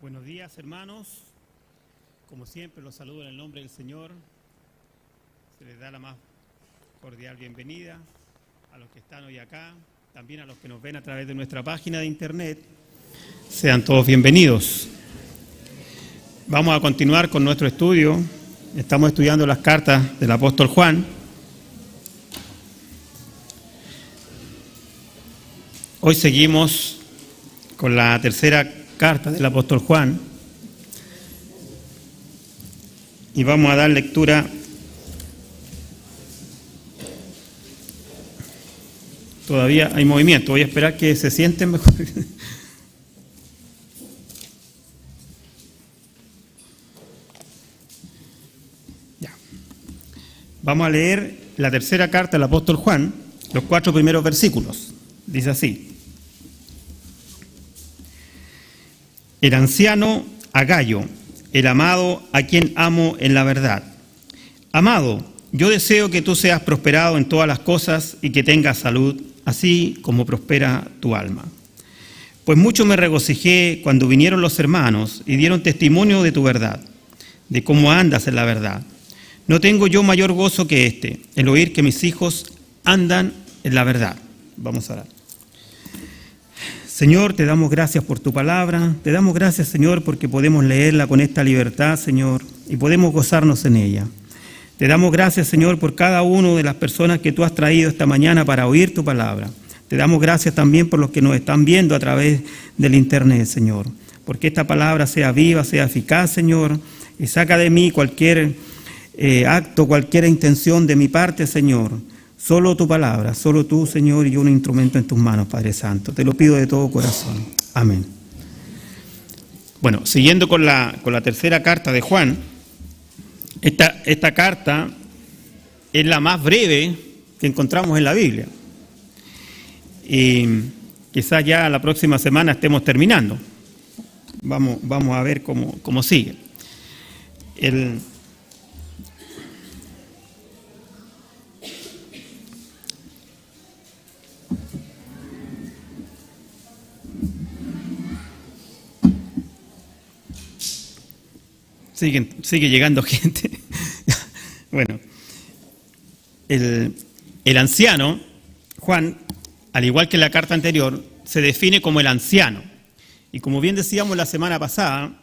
Buenos días, hermanos. Como siempre, los saludo en el nombre del Señor. Se les da la más cordial bienvenida a los que están hoy acá, también a los que nos ven a través de nuestra página de internet. Sean todos bienvenidos. Vamos a continuar con nuestro estudio. Estamos estudiando las cartas del apóstol Juan. Hoy seguimos con la tercera carta del apóstol Juan y vamos a dar lectura todavía hay movimiento, voy a esperar que se sienten mejor. Ya. Vamos a leer la tercera carta del apóstol Juan, los 4 primeros versículos. Dice así: el anciano a Gayo, el amado a quien amo en la verdad. Amado, yo deseo que tú seas prosperado en todas las cosas y que tengas salud, así como prospera tu alma. Pues mucho me regocijé cuando vinieron los hermanos y dieron testimonio de tu verdad, de cómo andas en la verdad. No tengo yo mayor gozo que este, el oír que mis hijos andan en la verdad. Vamos a orar. Señor, te damos gracias por tu palabra, te damos gracias, Señor, porque podemos leerla con esta libertad, Señor, y podemos gozarnos en ella. Te damos gracias, Señor, por cada una de las personas que tú has traído esta mañana para oír tu palabra. Te damos gracias también por los que nos están viendo a través del internet, Señor, porque esta palabra sea viva, sea eficaz, Señor, y saca de mí cualquier acto, cualquier intención de mi parte, Señor. Solo tu palabra, solo tú, Señor, y un instrumento en tus manos, Padre Santo. Te lo pido de todo corazón. Amén. Bueno, siguiendo con la tercera carta de Juan, esta carta es la más breve que encontramos en la Biblia. Y quizás ya la próxima semana estemos terminando. Vamos a ver cómo sigue. Sigue llegando gente. Bueno, el anciano, Juan, al igual que en la carta anterior, se define como el anciano. Y como bien decíamos la semana pasada,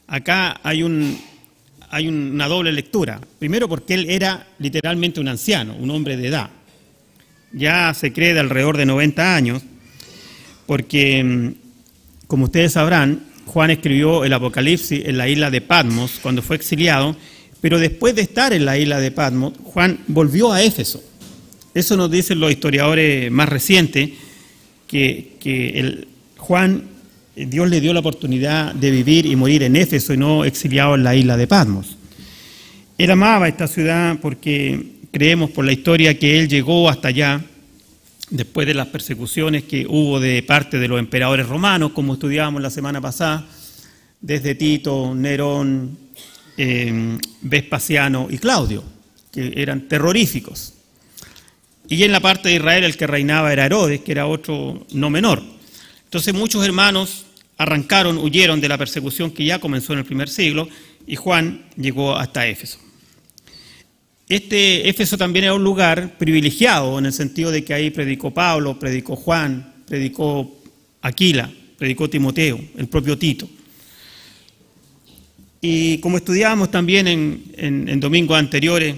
acá hay una doble lectura. Primero porque él era literalmente un anciano, un hombre de edad. Ya se cree de alrededor de 90 años, porque, como ustedes sabrán, Juan escribió el Apocalipsis en la isla de Patmos cuando fue exiliado, pero después de estar en la isla de Patmos, Juan volvió a Éfeso. Eso nos dicen los historiadores más recientes, que Juan, Dios le dio la oportunidad de vivir y morir en Éfeso y no exiliado en la isla de Patmos. Él amaba esta ciudad porque creemos por la historia que él llegó hasta allá después de las persecuciones que hubo de parte de los emperadores romanos, como estudiábamos la semana pasada, desde Tito, Nerón, Vespasiano y Claudio, que eran terroríficos. Y en la parte de Israel el que reinaba era Herodes, que era otro no menor. Entonces muchos hermanos huyeron de la persecución que ya comenzó en el primer siglo, y Juan llegó hasta Éfeso. Éfeso también era un lugar privilegiado en el sentido de que ahí predicó Pablo, predicó Juan, predicó Aquila, predicó Timoteo, el propio Tito. Y como estudiábamos también en domingos anteriores,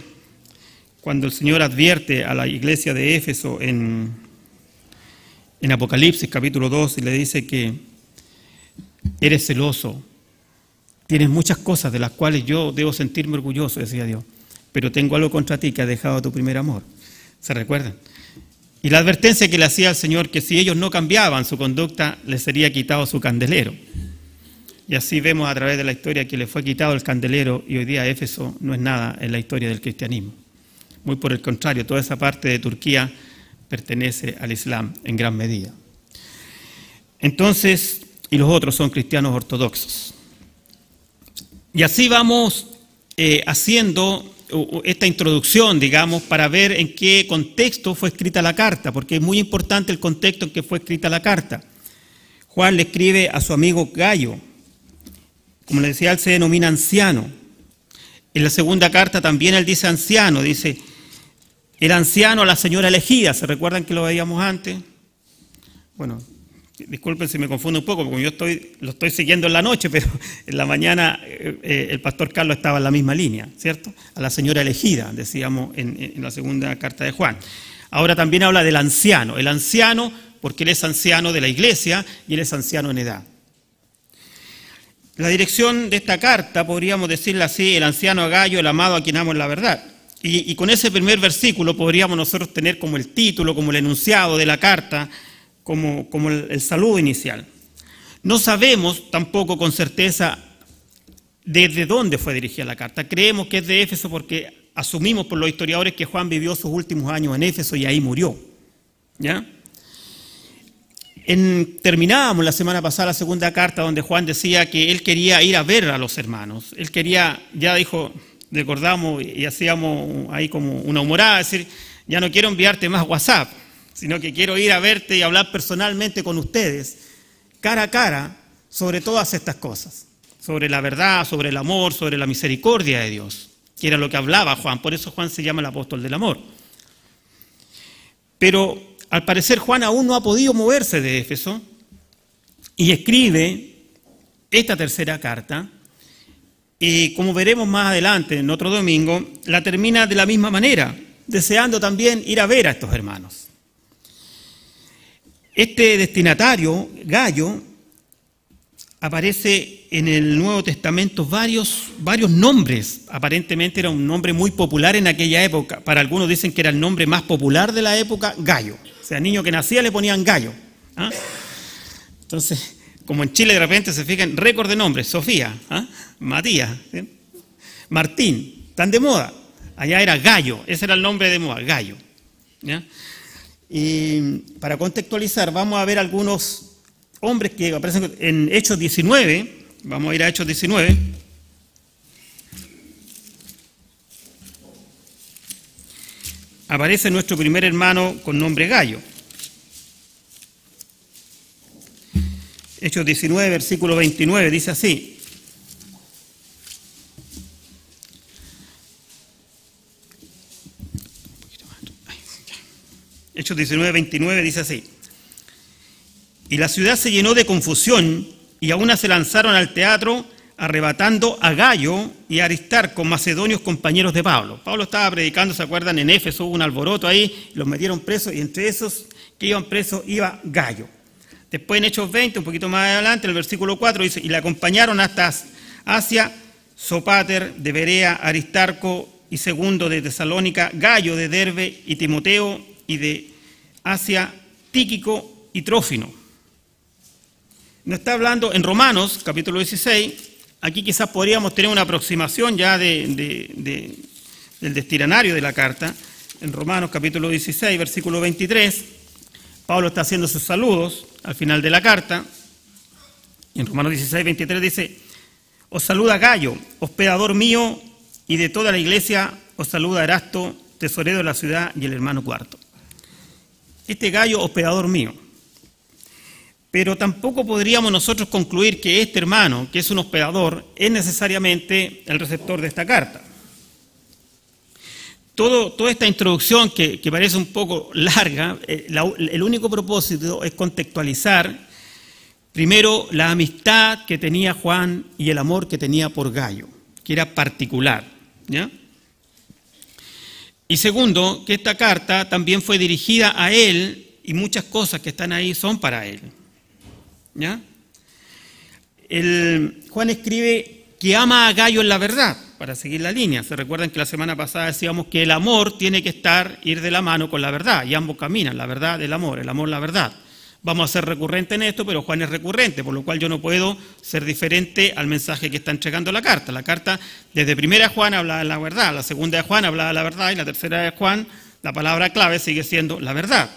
cuando el Señor advierte a la iglesia de Éfeso en Apocalipsis capítulo 2 y le dice que eres celoso, tienes muchas cosas de las cuales yo debo sentirme orgulloso, decía Dios. Pero tengo algo contra ti, que has dejado tu primer amor. ¿Se recuerdan? Y la advertencia que le hacía al Señor, que si ellos no cambiaban su conducta, les sería quitado su candelero. Y así vemos a través de la historia que le fue quitado el candelero, y hoy día Éfeso no es nada en la historia del cristianismo. Muy por el contrario, toda esa parte de Turquía pertenece al Islam en gran medida. Entonces, y los otros son cristianos ortodoxos. Y así vamos haciendo esta introducción, digamos, para ver en qué contexto fue escrita la carta, porque es muy importante el contexto en que fue escrita la carta. Juan le escribe a su amigo Gayo, Como le decía, él se denomina anciano. En la segunda carta también él dice anciano, dice el anciano a la señora elegida. ¿Se recuerdan que lo veíamos antes? Bueno, disculpen si me confundo un poco, porque yo lo estoy siguiendo en la noche, pero en la mañana el pastor Carlos estaba en la misma línea, ¿cierto? A la señora elegida, decíamos en la segunda carta de Juan. Ahora también habla del anciano. El anciano, porque él es anciano de la iglesia y él es anciano en edad. La dirección de esta carta, podríamos decirla así, el anciano a Gayo, el amado a quien amo en la verdad. Y con ese primer versículo podríamos nosotros tener como el título, como el enunciado de la carta, como el saludo inicial. No sabemos tampoco con certeza desde dónde fue dirigida la carta. Creemos que es de Éfeso porque asumimos por los historiadores que Juan vivió sus últimos años en Éfeso y ahí murió. ¿Ya? Terminábamos la semana pasada la segunda carta donde Juan decía que él quería ir a ver a los hermanos. Él quería, ya dijo, recordamos y hacíamos ahí como una humorada, es decir, ya no quiero enviarte más WhatsApp, sino que quiero ir a verte y hablar personalmente con ustedes, cara a cara, sobre todas estas cosas, sobre la verdad, sobre el amor, sobre la misericordia de Dios, que era lo que hablaba Juan. Por eso Juan se llama el apóstol del amor. Pero al parecer Juan aún no ha podido moverse de Éfeso y escribe esta tercera carta y, como veremos más adelante en otro domingo, la termina de la misma manera, deseando también ir a ver a estos hermanos. Este destinatario, Gayo, aparece en el Nuevo Testamento varios nombres. Aparentemente era un nombre muy popular en aquella época. Para algunos dicen que era el nombre más popular de la época, Gayo. O sea, niño que nacía le ponían Gayo. ¿Ah? Entonces, como en Chile de repente se fijan, récord de nombres, Sofía, ¿ah? Matías, ¿sí? Martín, tan de moda. Allá era Gayo, ese era el nombre de moda, Gayo. ¿Ya? Y para contextualizar, vamos a ver algunos hombres que aparecen en Hechos 19, vamos a ir a Hechos 19. Aparece nuestro primer hermano con nombre Gayo. Hechos 19, versículo 29, dice así. Hechos 19, 29 dice así. Y la ciudad se llenó de confusión y a una se lanzaron al teatro arrebatando a Gayo y a Aristarco, macedonios compañeros de Pablo. Pablo estaba predicando, ¿se acuerdan? En Éfeso hubo un alboroto ahí, los metieron presos y entre esos que iban presos iba Gayo. Después en Hechos 20, un poquito más adelante, en el versículo 4 dice, y le acompañaron hasta Asia, Sópater de Berea, Aristarco y Segundo de Tesalónica, Gayo de Derbe y Timoteo y de Asia, Tíquico y Trófino. No está hablando en Romanos, capítulo 16, aquí quizás podríamos tener una aproximación ya del destinatario de la carta. En Romanos, capítulo 16, versículo 23, Pablo está haciendo sus saludos al final de la carta. Y en Romanos 16, 23 dice, os saluda Gayo, hospedador mío, y de toda la iglesia os saluda Erasto, tesorero de la ciudad, y el hermano Cuarto. Este Gayo, hospedador mío. Pero tampoco podríamos nosotros concluir que este hermano, que es un hospedador, es necesariamente el receptor de esta carta. Toda esta introducción, que parece un poco larga, el único propósito es contextualizar, primero, la amistad que tenía Juan y el amor que tenía por Gayo, que era particular, ¿ya? Y segundo, que esta carta también fue dirigida a él y muchas cosas que están ahí son para él. ¿Ya? Juan escribe que ama a Gayo en la verdad, para seguir la línea. Se recuerdan que la semana pasada decíamos que el amor tiene que ir de la mano con la verdad, y ambos caminan, la verdad, el amor, la verdad. Vamos a ser recurrentes en esto, pero Juan es recurrente, por lo cual yo no puedo ser diferente al mensaje que está entregando la carta. La carta, desde primera de Juan, habla de la verdad, la segunda de Juan habla de la verdad, y la tercera de Juan, la palabra clave sigue siendo la verdad.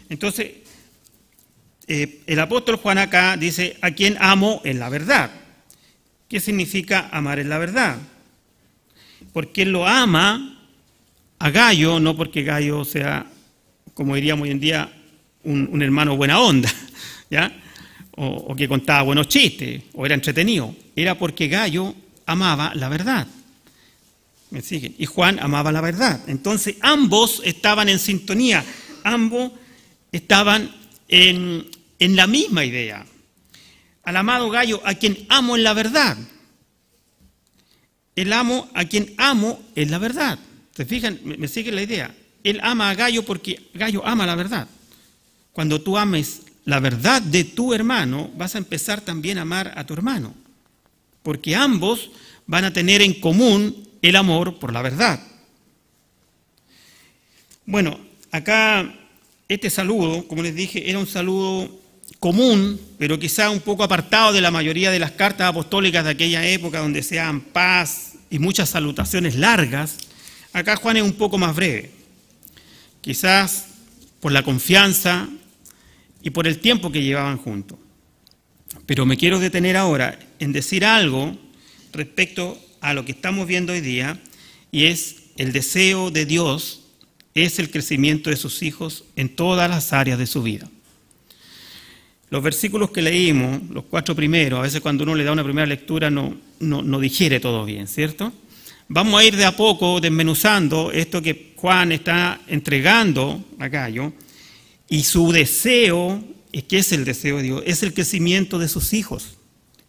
Entonces, el apóstol Juan acá dice, a quien amo en la verdad. ¿Qué significa amar en la verdad? Porque él lo ama a Gayo, no porque Gayo sea, como diríamos hoy en día, un hermano buena onda, ¿ya? o que contaba buenos chistes, o era entretenido. Era porque Gayo amaba la verdad. ¿Me siguen? Y Juan amaba la verdad. Entonces ambos estaban en sintonía, ambos estaban en la misma idea. Al amado Gayo, a quien amo en la verdad. El amo a quien amo en la verdad. ¿Se fijan? ¿Me siguen la idea? Él ama a Gayo porque Gayo ama la verdad. Cuando tú ames la verdad de tu hermano, vas a empezar también a amar a tu hermano. Porque ambos van a tener en común el amor por la verdad. Bueno, acá este saludo, como les dije, era un saludo común, pero quizá un poco apartado de la mayoría de las cartas apostólicas de aquella época, donde se daban paz y muchas salutaciones largas. Acá Juan es un poco más breve, quizás por la confianza y por el tiempo que llevaban juntos. Pero me quiero detener ahora en decir algo respecto a lo que estamos viendo hoy día, y es el deseo de Dios, es el crecimiento de sus hijos en todas las áreas de su vida. Los versículos que leímos, los 4 primeros, a veces cuando uno le da una primera lectura no digiere todo bien, ¿cierto? Vamos a ir de a poco desmenuzando esto que Juan está entregando a Gayo, y su deseo, ¿qué es el deseo de Dios? Es el crecimiento de sus hijos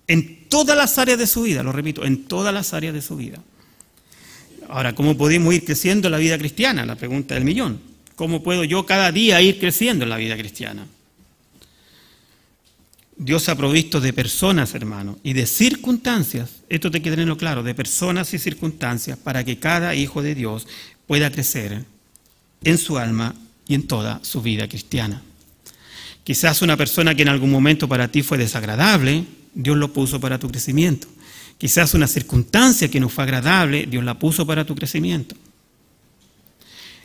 en todas las áreas de su vida, lo repito, en todas las áreas de su vida. Ahora, ¿cómo podemos ir creciendo en la vida cristiana? La pregunta del millón. ¿Cómo puedo yo cada día ir creciendo en la vida cristiana? Dios ha provisto de personas, hermanos, y de circunstancias, esto hay que tenerlo claro, de personas y circunstancias para que cada hijo de Dios pueda crecer en su alma y en toda su vida cristiana. Quizás una persona que en algún momento para ti fue desagradable, Dios lo puso para tu crecimiento. Quizás una circunstancia que no fue agradable, Dios la puso para tu crecimiento.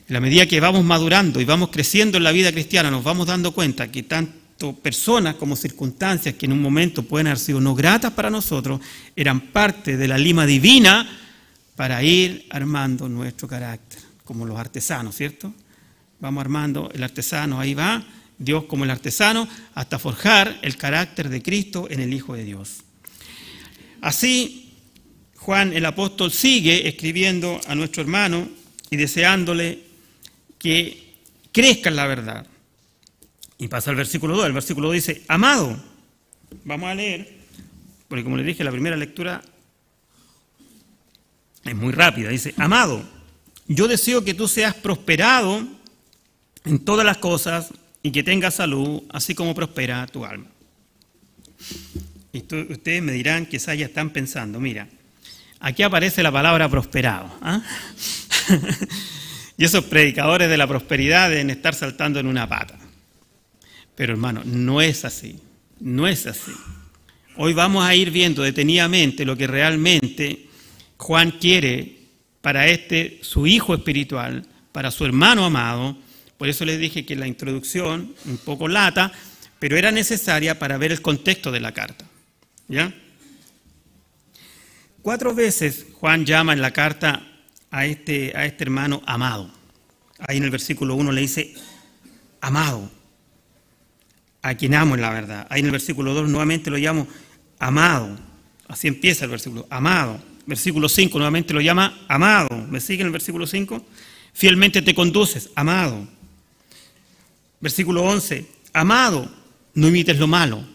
En la medida que vamos madurando y vamos creciendo en la vida cristiana, nos vamos dando cuenta que tanto personas como circunstancias que en un momento pueden haber sido no gratas para nosotros, eran parte de la lima divina para ir armando nuestro carácter, como los artesanos, ¿cierto? Vamos armando, el artesano, ahí va, Dios como el artesano, hasta forjar el carácter de Cristo en el Hijo de Dios. Así, Juan el apóstol sigue escribiendo a nuestro hermano y deseándole que crezca en la verdad. Y pasa al versículo 2, el versículo 2 dice, amado, vamos a leer, porque como les dije, la primera lectura es muy rápida, dice, amado, yo deseo que tú seas prosperado en todas las cosas y que tengas salud, así como prospera tu alma. Y ustedes me dirán, quizás ya están pensando, mira, aquí aparece la palabra prosperado. ¿Ah? Y esos predicadores de la prosperidad deben estar saltando en una pata. Pero hermano, no es así, no es así. Hoy vamos a ir viendo detenidamente lo que realmente Juan quiere para su hijo espiritual, para su hermano amado. Por eso les dije que la introducción, un poco lata, pero era necesaria para ver el contexto de la carta. ¿Ya? 4 veces Juan llama en la carta a este hermano amado. Ahí en el versículo 1 le dice, amado, a quien amo en la verdad. Ahí en el versículo 2 nuevamente lo llamo amado. Así empieza el versículo, amado. Versículo 5 nuevamente lo llama amado. ¿Me siguen el versículo 5? Fielmente te conduces, amado. Versículo 11, amado, no imites lo malo.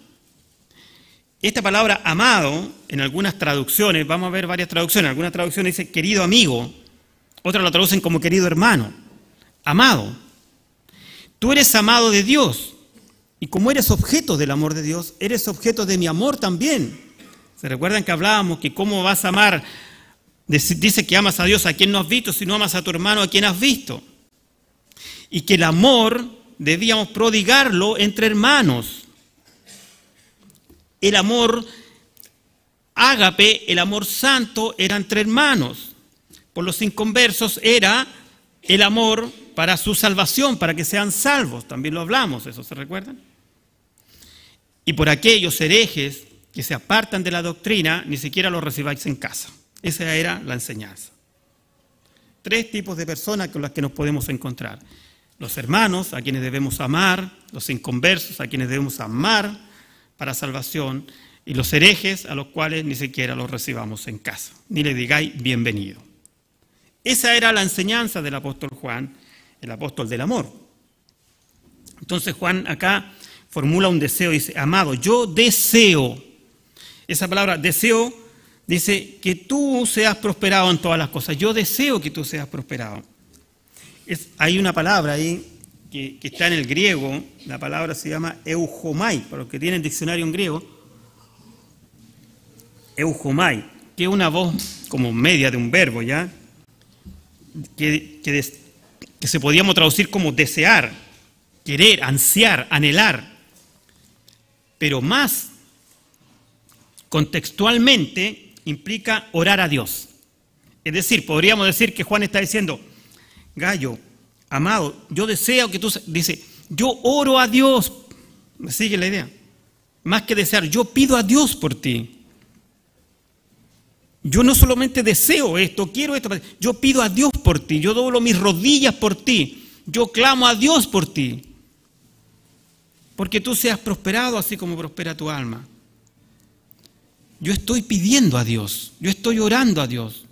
Esta palabra amado, en algunas traducciones, vamos a ver varias traducciones, algunas traducciones dicen querido amigo, otras lo traducen como querido hermano. Amado, tú eres amado de Dios, y como eres objeto del amor de Dios, eres objeto de mi amor también. ¿Se recuerdan que hablábamos que cómo vas a amar? Dice que amas a Dios a quien no has visto, si no amas a tu hermano a quien has visto. Y que el amor debíamos prodigarlo entre hermanos. El amor ágape, el amor santo, era entre hermanos. Por los inconversos era el amor para su salvación, para que sean salvos. También lo hablamos, ¿eso se recuerdan? Y por aquellos herejes que se apartan de la doctrina, ni siquiera los recibáis en casa. Esa era la enseñanza. 3 tipos de personas con las que nos podemos encontrar. Los hermanos, a quienes debemos amar, los inconversos, a quienes debemos amar, para salvación, y los herejes a los cuales ni siquiera los recibamos en casa, ni le digáis bienvenido. Esa era la enseñanza del apóstol Juan, el apóstol del amor. Entonces Juan acá formula un deseo, dice, amado, yo deseo, esa palabra deseo, dice que tú seas prosperado en todas las cosas. Yo deseo que tú seas prosperado. Hay una palabra ahí que está en el griego, la palabra se llama eujomai, para los que tienen diccionario en griego, eujomai, que es una voz como media de un verbo, ¿ya? Que se podríamos traducir como desear, querer, ansiar, anhelar, pero más contextualmente implica orar a Dios. Es decir, podríamos decir que Juan está diciendo, Gayo, amado, yo deseo que tú, dice, yo oro a Dios, ¿me sigue la idea? Más que desear, yo pido a Dios por ti. Yo no solamente deseo esto, quiero esto, yo pido a Dios por ti, yo doblo mis rodillas por ti, yo clamo a Dios por ti, porque tú seas prosperado así como prospera tu alma. Yo estoy pidiendo a Dios, yo estoy orando a Dios.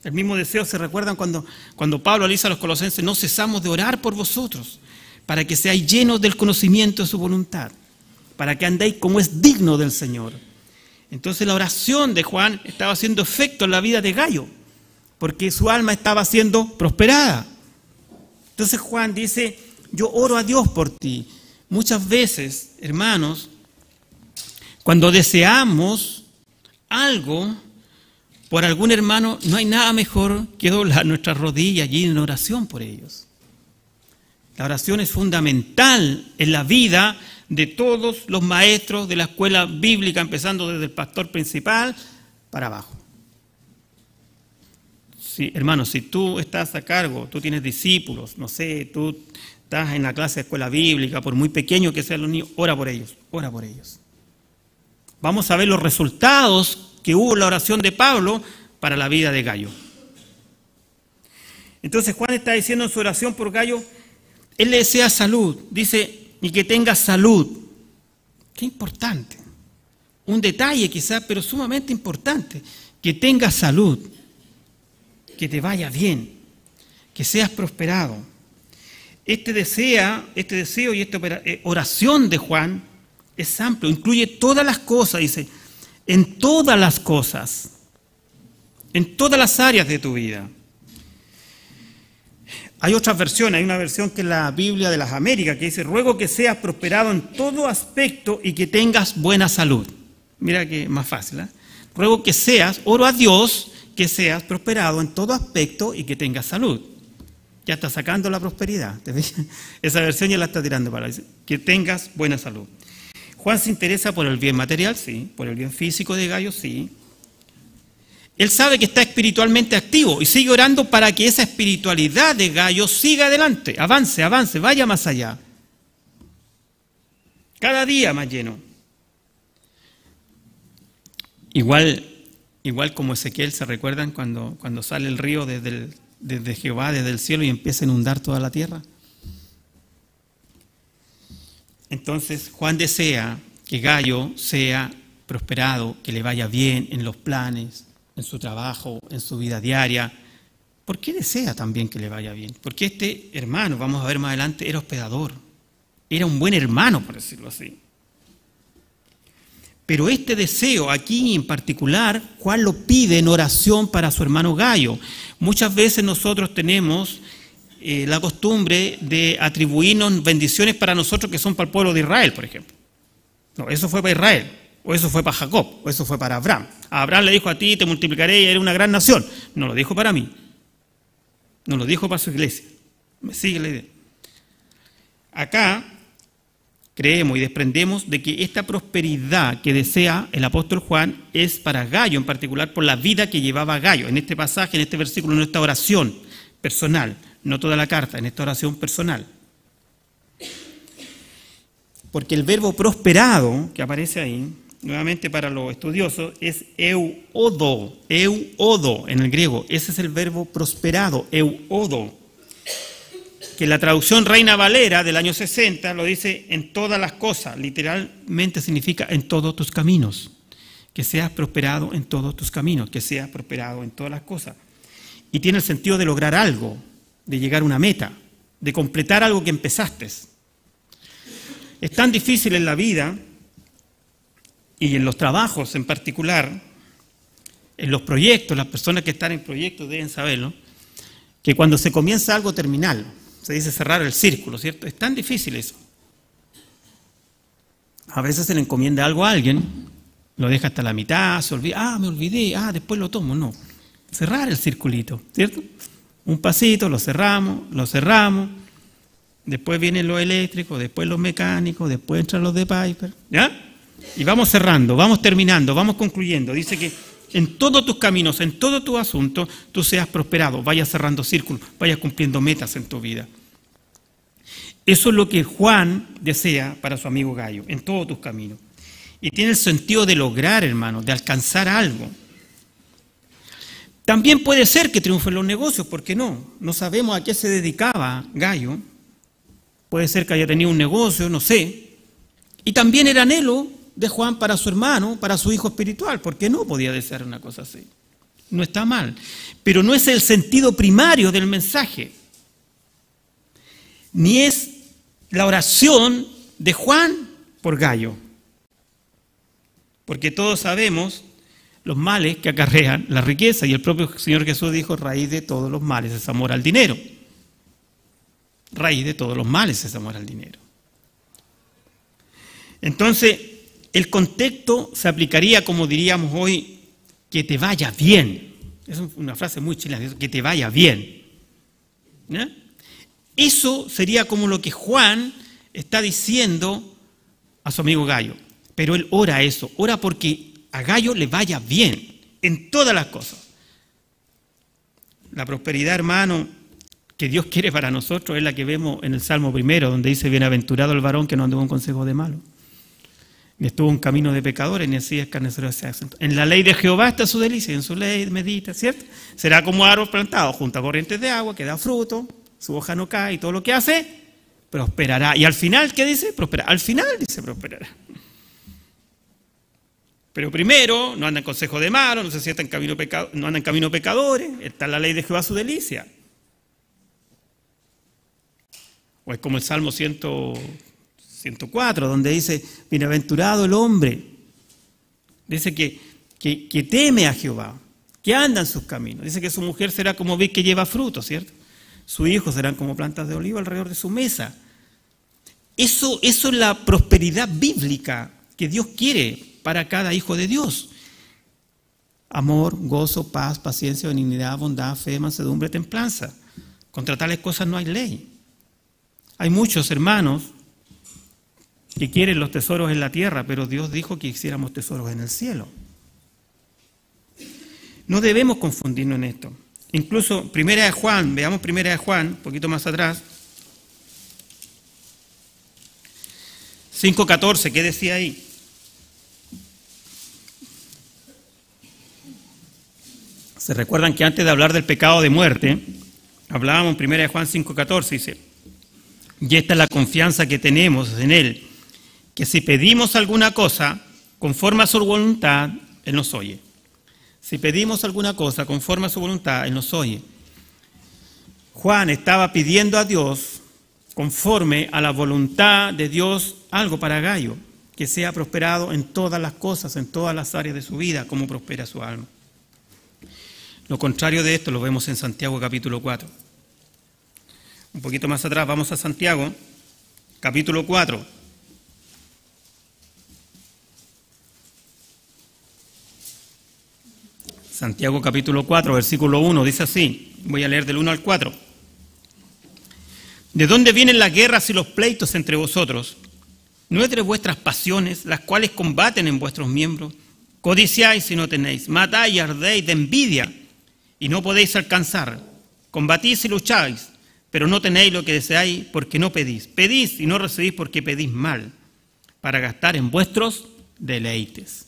El mismo deseo se recuerdan cuando Pablo le dice a los colosenses, no cesamos de orar por vosotros, para que seáis llenos del conocimiento de su voluntad, para que andéis como es digno del Señor. Entonces la oración de Juan estaba haciendo efecto en la vida de Gayo, porque su alma estaba siendo prosperada. Entonces Juan dice, yo oro a Dios por ti. Muchas veces, hermanos, cuando deseamos algo por algún hermano, no hay nada mejor que doblar nuestras rodillas allí en oración por ellos. La oración es fundamental en la vida de todos los maestros de la escuela bíblica, empezando desde el pastor principal para abajo. Sí, hermano, si tú estás a cargo, tú tienes discípulos, no sé, tú estás en la clase de escuela bíblica, por muy pequeño que sean los niños, ora por ellos, ora por ellos. Vamos a ver los resultados que hubo en la oración de Pablo para la vida de Gayo. Entonces Juan está diciendo en su oración por Gayo, él le desea salud, dice, y que tenga salud. Qué importante. Un detalle quizás, pero sumamente importante. Que tenga salud, que te vaya bien, que seas prosperado. Este deseo y esta oración de Juan es amplio, incluye todas las cosas, dice, en todas las cosas, en todas las áreas de tu vida. Hay otras versiones, hay una versión que es la Biblia de las Américas, que dice, ruego que seas prosperado en todo aspecto y que tengas buena salud. Mira que más fácil, ¿eh? Ruego que seas, oro a Dios, que seas prosperado en todo aspecto y que tengas salud. Ya está sacando la prosperidad. Esa versión ya la está tirando para decir, que tengas buena salud. Juan se interesa por el bien material, sí, por el bien físico de Gayo, sí. Él sabe que está espiritualmente activo y sigue orando para que esa espiritualidad de Gayo siga adelante, avance, vaya más allá. Cada día más lleno. Igual como Ezequiel, ¿se recuerdan cuando sale el río desde Jehová, desde el cielo y empieza a inundar toda la tierra? Entonces Juan desea que Gayo sea prosperado, que le vaya bien en los planes, en su trabajo, en su vida diaria. ¿Por qué desea también que le vaya bien? Porque este hermano, vamos a ver más adelante, era hospedador. Era un buen hermano, por decirlo así. Pero este deseo aquí en particular, Juan lo pide en oración para su hermano Gayo. Muchas veces nosotros tenemos la costumbre de atribuirnos bendiciones para nosotros que son para el pueblo de Israel, por ejemplo. No, eso fue para Israel. O eso fue para Jacob, o eso fue para Abraham. A Abraham le dijo a ti, te multiplicaré y eres una gran nación. No lo dijo para mí. No lo dijo para su iglesia. Me sigue la idea. Acá creemos y desprendemos de que esta prosperidad que desea el apóstol Juan es para Gayo, en particular por la vida que llevaba Gayo. En este pasaje, en este versículo, en esta oración personal, no toda la carta, en esta oración personal. Porque el verbo prosperado que aparece ahí, nuevamente para los estudiosos, es euodo en el griego. Ese es el verbo prosperado, euodo. que la traducción Reina Valera del año 60 lo dice en todas las cosas, literalmente significa en todos tus caminos, que seas prosperado en todos tus caminos, que seas prosperado en todas las cosas. Y tiene el sentido de lograr algo, de llegar a una meta, de completar algo que empezaste. Es tan difícil en la vida y en los trabajos en particular, en los proyectos, las personas que están en proyectos deben saberlo, que cuando se comienza algo terminal, se dice cerrar el círculo, ¿cierto? Es tan difícil eso. A veces se le encomienda algo a alguien, lo deja hasta la mitad, se olvida, me olvidé, después lo tomo. No, cerrar el circulito, ¿cierto? Un pasito, lo cerramos, después vienen los eléctricos, después los mecánicos, después entran los de Piper, ¿ya? Y vamos cerrando, vamos terminando, vamos concluyendo. Dice que en todos tus caminos, en todo tu asunto, tú seas prosperado, vayas cerrando círculos, vayas cumpliendo metas en tu vida. Eso es lo que Juan desea para su amigo Gayo, en todos tus caminos. Y tiene el sentido de lograr, hermano, de alcanzar algo. También puede ser que triunfe en los negocios, ¿por qué no? No sabemos a qué se dedicaba Gayo. Puede ser que haya tenido un negocio, no sé. Y también era anhelo de Juan para su hermano, para su hijo espiritual, porque no podía desear una cosa así. No está mal, pero no es el sentido primario del mensaje, ni es la oración de Juan por Gayo, porque todos sabemos los males que acarrean la riqueza, y el propio Señor Jesús dijo, raíz de todos los males es amor al dinero. Raíz de todos los males es amor al dinero. Entonces, el contexto se aplicaría, como diríamos hoy, que te vaya bien. Es una frase muy chilena, que te vaya bien. ¿Ya? Eso sería como lo que Juan está diciendo a su amigo Gayo. Pero él ora eso, ora porque a Gayo le vaya bien en todas las cosas. La prosperidad, hermano, que Dios quiere para nosotros es la que vemos en el Salmo 1, donde dice, bienaventurado el varón que no anduvo en consejo de malo, ni estuvo en camino de pecadores, ni así escarnecedor se hace. En la ley de Jehová está su delicia, en su ley medita, ¿cierto? Será como árbol plantado junto a corrientes de agua, que da fruto, su hoja no cae, y todo lo que hace, prosperará. Y al final, ¿qué dice? Prosperará. Al final dice prosperará. Pero primero, no anda en consejo de malo, no se sienta en camino no anda en camino pecadores, está en la ley de Jehová su delicia. O es como el Salmo 104, donde dice, bienaventurado el hombre. Dice que teme a Jehová, que anda en sus caminos. Dice que su mujer será como vid que lleva fruto, ¿cierto? Sus hijos serán como plantas de olivo alrededor de su mesa. Eso es la prosperidad bíblica que Dios quiere para cada hijo de Dios. Amor, gozo, paz, paciencia, benignidad, bondad, fe, mansedumbre, templanza. Contra tales cosas no hay ley. Hay muchos hermanos que quieren los tesoros en la tierra, pero Dios dijo que hiciéramos tesoros en el cielo. No debemos confundirnos en esto. Incluso Primera de Juan, veamos Primera de Juan, un poquito más atrás. 5:14, ¿qué decía ahí? ¿Se recuerdan que antes de hablar del pecado de muerte, hablábamos en 1 Juan 5:14, dice, y esta es la confianza que tenemos en Él, que si pedimos alguna cosa conforme a su voluntad, Él nos oye. Si pedimos alguna cosa conforme a su voluntad, Él nos oye. Juan estaba pidiendo a Dios, conforme a la voluntad de Dios, algo para Gayo, que sea prosperado en todas las cosas, en todas las áreas de su vida, como prospera su alma. Lo contrario de esto lo vemos en Santiago capítulo 4. Un poquito más atrás, vamos a Santiago, capítulo 4. Santiago capítulo 4, versículo 1, dice así, voy a leer del 1 al 4. ¿De dónde vienen las guerras y los pleitos entre vosotros? ¿No es de vuestras pasiones, las cuales combaten en vuestros miembros? Codiciáis y no tenéis, matáis y ardéis de envidia y no podéis alcanzar. Combatís y lucháis, pero no tenéis lo que deseáis porque no pedís. Pedís y no recibís porque pedís mal, para gastar en vuestros deleites.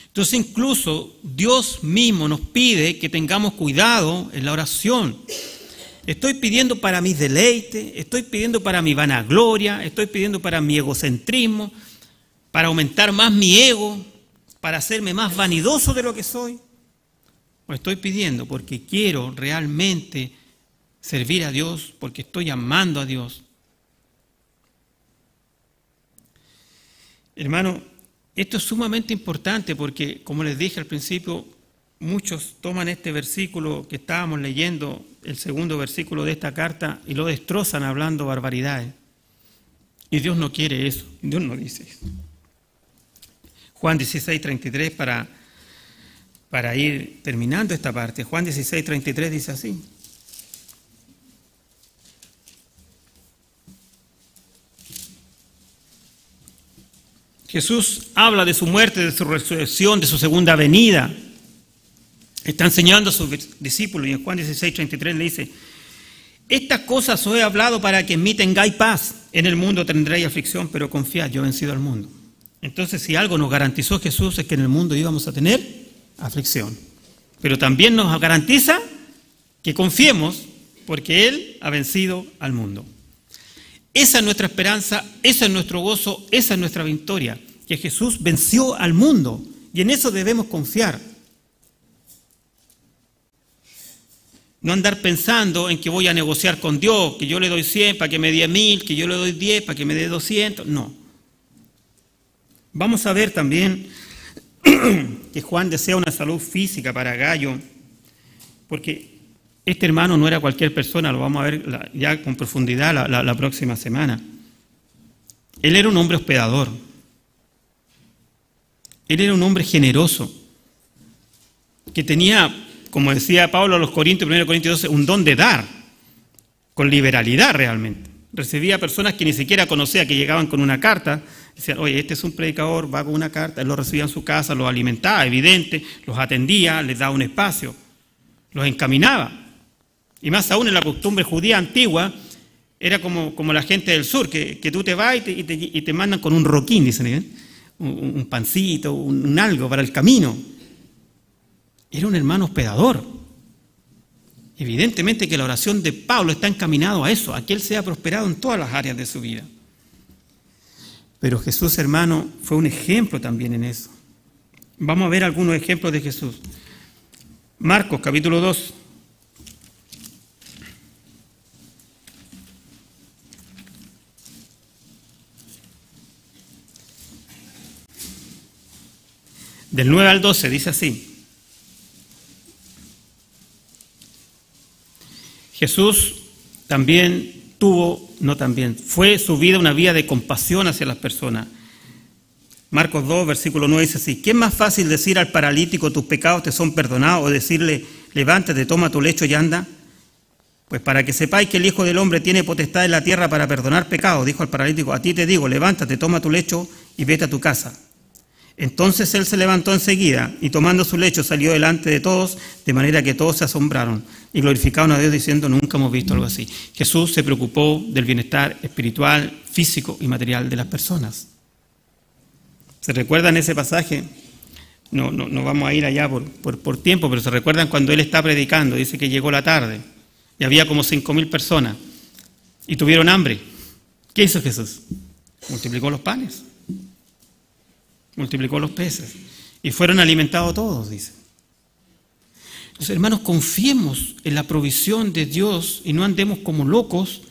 Entonces incluso Dios mismo nos pide que tengamos cuidado en la oración. estoy pidiendo para mis deleites, estoy pidiendo para mi vanagloria, estoy pidiendo para mi egocentrismo, para aumentar más mi ego, para hacerme más vanidoso de lo que soy. O estoy pidiendo porque quiero realmente servir a Dios, porque estoy amando a Dios. Hermano, esto es sumamente importante porque, como les dije al principio, muchos toman este versículo que estábamos leyendo, el segundo versículo de esta carta, y lo destrozan hablando barbaridades. Y Dios no quiere eso, Dios no dice eso. Juan 16:33 para ir terminando esta parte. Juan 16:33 dice así. Jesús habla de su muerte, de su resurrección, de su segunda venida. Está enseñando a sus discípulos y en Juan 16:33 le dice: estas cosas os he hablado para que en mí tengáis paz. En el mundo tendréis aflicción, pero confiad, yo he vencido al mundo. Entonces, si algo nos garantizó Jesús es que en el mundo íbamos a tener aflicción. Pero también nos garantiza que confiemos porque Él ha vencido al mundo. Esa es nuestra esperanza, ese es nuestro gozo, esa es nuestra victoria, que Jesús venció al mundo y en eso debemos confiar. No andar pensando en que voy a negociar con Dios, que yo le doy 100 para que me dé 1000, que yo le doy 10 para que me dé 200, no. Vamos a ver también que Juan desea una salud física para Gayo, porque este hermano no era cualquier persona, lo vamos a ver ya con profundidad la próxima semana. Él era un hombre hospedador. Él era un hombre generoso, que tenía, como decía Pablo a los Corintios, 1 Corintios 12, un don de dar, con liberalidad realmente. Recibía personas que ni siquiera conocía, que llegaban con una carta, decían, oye, este es un predicador, va con una carta, él los recibía en su casa, los alimentaba, evidente, los atendía, les daba un espacio, los encaminaba. Y más aún en la costumbre judía antigua, era como la gente del sur, que tú te vas y te mandan con un roquín, dicen, ¿eh? Un pancito, un algo para el camino. Era un hermano hospedador. Evidentemente que la oración de Pablo está encaminado a eso, a que él sea prosperado en todas las áreas de su vida. Pero Jesús, hermano, fue un ejemplo también en eso. Vamos a ver algunos ejemplos de Jesús. Marcos, capítulo 2. Del 9 al 12 dice así. Jesús fue su vida una vida de compasión hacia las personas. Marcos 2, versículo 9 dice así: ¿qué es más fácil decir al paralítico tus pecados te son perdonados o decirle levántate, toma tu lecho y anda? Pues para que sepáis que el Hijo del Hombre tiene potestad en la tierra para perdonar pecados, dijo al paralítico, a ti te digo, levántate, toma tu lecho y vete a tu casa. Entonces él se levantó enseguida y tomando su lecho salió delante de todos, de manera que todos se asombraron y glorificaron a Dios diciendo, nunca hemos visto algo así. Jesús se preocupó del bienestar espiritual, físico y material de las personas. ¿Se recuerdan ese pasaje? No vamos a ir allá por tiempo, pero se recuerdan cuando él está predicando, dice que llegó la tarde y había como 5.000 personas y tuvieron hambre. ¿Qué hizo Jesús? Multiplicó los panes. Multiplicó los peces y fueron alimentados todos, dice. Entonces, hermanos, confiemos en la provisión de Dios y no andemos como locos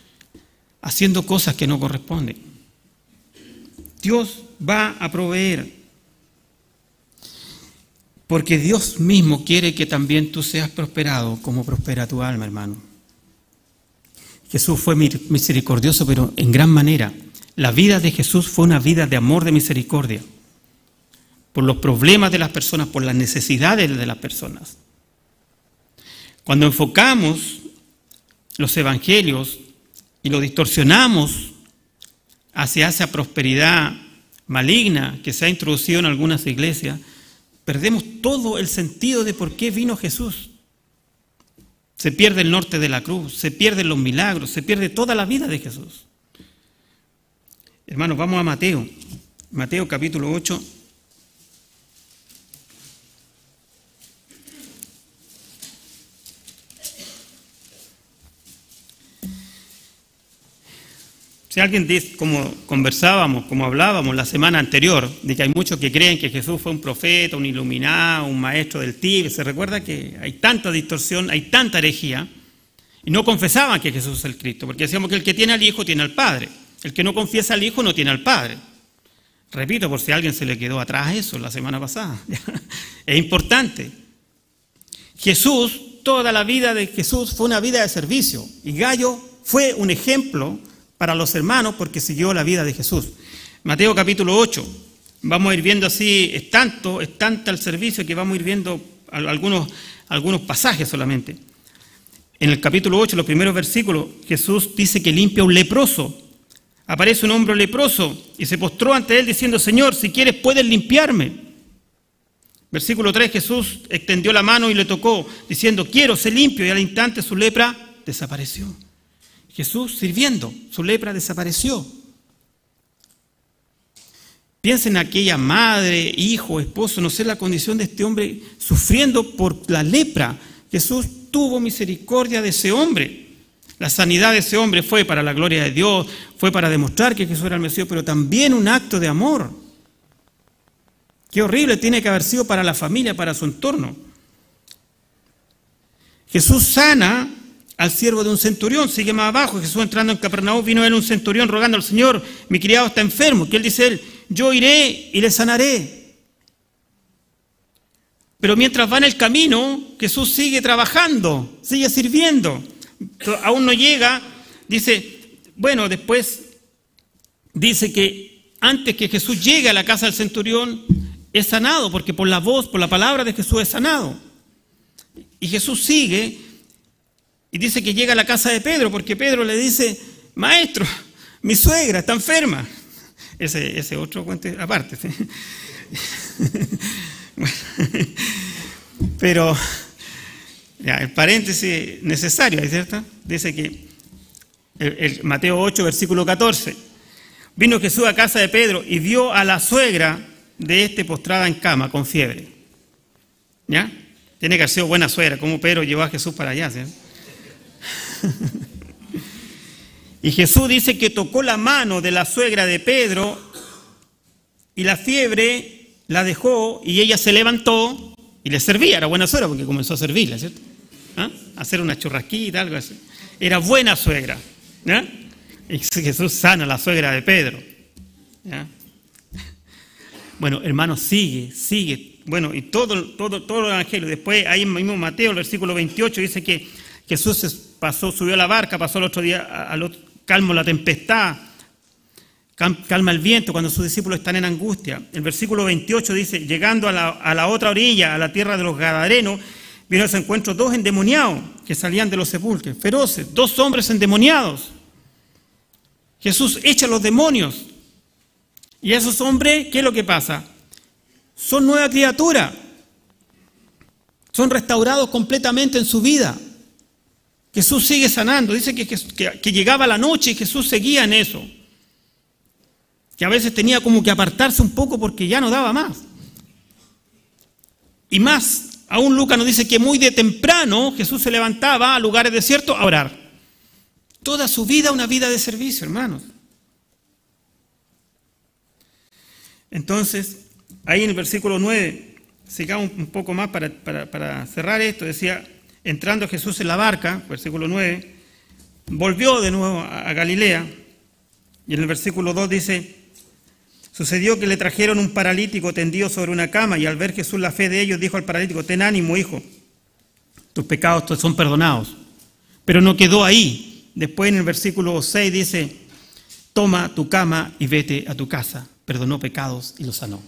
haciendo cosas que no corresponden. Dios va a proveer, porque Dios mismo quiere que también tú seas prosperado como prospera tu alma, hermano. Jesús fue misericordioso, pero en gran manera. La vida de Jesús fue una vida de amor, de misericordia, por los problemas de las personas, por las necesidades de las personas. Cuando enfocamos los evangelios y lo distorsionamos hacia esa prosperidad maligna que se ha introducido en algunas iglesias, perdemos todo el sentido de por qué vino Jesús. Se pierde el norte de la cruz, se pierden los milagros, se pierde toda la vida de Jesús. Hermanos, vamos a Mateo. Mateo capítulo 8. Si alguien dice, como conversábamos, como hablábamos la semana anterior, de que hay muchos que creen que Jesús fue un profeta, un iluminado, un maestro del Tíbet, se recuerda que hay tanta distorsión, hay tanta herejía, y no confesaban que Jesús es el Cristo, porque decíamos que el que tiene al Hijo tiene al Padre, el que no confiesa al Hijo no tiene al Padre. Repito, por si a alguien se le quedó atrás eso la semana pasada. Es importante. Jesús, toda la vida de Jesús fue una vida de servicio, y Gallo fue un ejemplo para los hermanos porque siguió la vida de Jesús. Mateo capítulo 8, vamos a ir viendo así, es tanta el servicio que vamos a ir viendo algunos pasajes solamente. En el capítulo 8, los primeros versículos, Jesús dice que limpia a un leproso. Aparece un hombre leproso y se postró ante él diciendo: Señor, si quieres puedes limpiarme. Versículo 3, Jesús extendió la mano y le tocó, diciendo: quiero, sé limpio, y al instante su lepra desapareció. Jesús sirviendo, su lepra desapareció. Piensen en aquella madre, hijo, esposo, no sé la condición de este hombre sufriendo por la lepra. Jesús tuvo misericordia de ese hombre. La sanidad de ese hombre fue para la gloria de Dios, fue para demostrar que Jesús era el Mesías, pero también un acto de amor. Qué horrible tiene que haber sido para la familia, para su entorno. Jesús sana al siervo de un centurión, sigue más abajo. Jesús entrando en Capernaum, vino él un centurión rogando al Señor: mi criado está enfermo. Que él dice: yo iré y le sanaré. Pero mientras va en el camino, Jesús sigue trabajando, sigue sirviendo. Aún no llega, dice, bueno, después dice que antes que Jesús llegue a la casa del centurión, es sanado, porque por la voz, por la palabra de Jesús es sanado. Y Jesús sigue y dice que llega a la casa de Pedro, porque Pedro le dice: maestro, mi suegra está enferma. Ese otro cuento aparte, ¿sí? Bueno, pero ya, el paréntesis necesario, ¿cierto? Dice que el Mateo 8, versículo 14, vino Jesús a casa de Pedro y vio a la suegra de este postrada en cama con fiebre. ¿Ya? Tiene que haber sido buena suegra, como Pedro llevó a Jesús para allá, ¿sí? Y Jesús dice que tocó la mano de la suegra de Pedro y la fiebre la dejó y ella se levantó y le servía. Era buena suegra porque comenzó a servirle, ¿cierto? ¿Ah? Hacer una churrasquita, algo así. Era buena suegra, ¿ya? Y Jesús sana a la suegra de Pedro, ¿ya? Bueno, hermanos, sigue. Bueno, y todo el evangelio. Después, ahí mismo Mateo, el versículo 28, dice que Jesús subió a la barca, pasó el otro día, calmó la tempestad, calma el viento cuando sus discípulos están en angustia. El versículo 28 dice: llegando a la otra orilla, a la tierra de los Gadarenos, vino a ese encuentro 2 endemoniados que salían de los sepulcros, feroces, 2 hombres endemoniados. Jesús echa a los demonios. Y a esos hombres, ¿qué es lo que pasa? Son nueva criatura. Son restaurados completamente en su vida. Jesús sigue sanando. Dice que llegaba la noche y Jesús seguía en eso. Que a veces tenía como que apartarse un poco porque ya no daba más. Y más, aún Lucas nos dice que muy de temprano Jesús se levantaba a lugares desiertos a orar. Toda su vida una vida de servicio, hermanos. Entonces, ahí en el versículo 9, sigamos un poco más para cerrar esto. Decía: entrando Jesús en la barca, versículo 9, volvió de nuevo a Galilea. Y en el versículo 2 dice: sucedió que le trajeron un paralítico tendido sobre una cama, y al ver Jesús la fe de ellos, dijo al paralítico: ten ánimo, hijo, tus pecados te son perdonados. Pero no quedó ahí. Después en el versículo 6 dice: toma tu cama y vete a tu casa. Perdonó pecados y los sanó.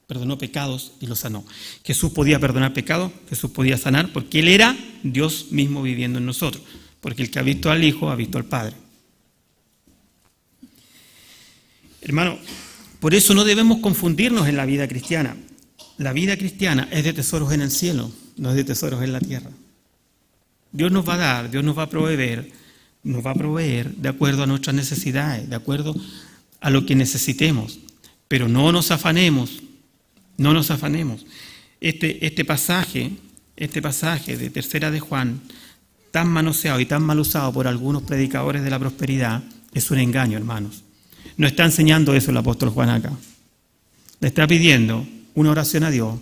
Perdonó pecados y los sanó. Jesús podía perdonar pecados, Jesús podía sanar, porque Él era Dios mismo viviendo en nosotros. Porque el que ha visto al Hijo ha visto al Padre. Hermano, por eso no debemos confundirnos en la vida cristiana. La vida cristiana es de tesoros en el cielo, no es de tesoros en la tierra. Dios nos va a dar, Dios nos va a proveer de acuerdo a nuestras necesidades, de acuerdo a lo que necesitemos. Pero no nos afanemos, no nos afanemos. Este pasaje de Tercera de Juan, tan manoseado y tan mal usado por algunos predicadores de la prosperidad, Es un engaño, hermanos. No está enseñando eso el apóstol Juan acá. Le está pidiendo una oración a Dios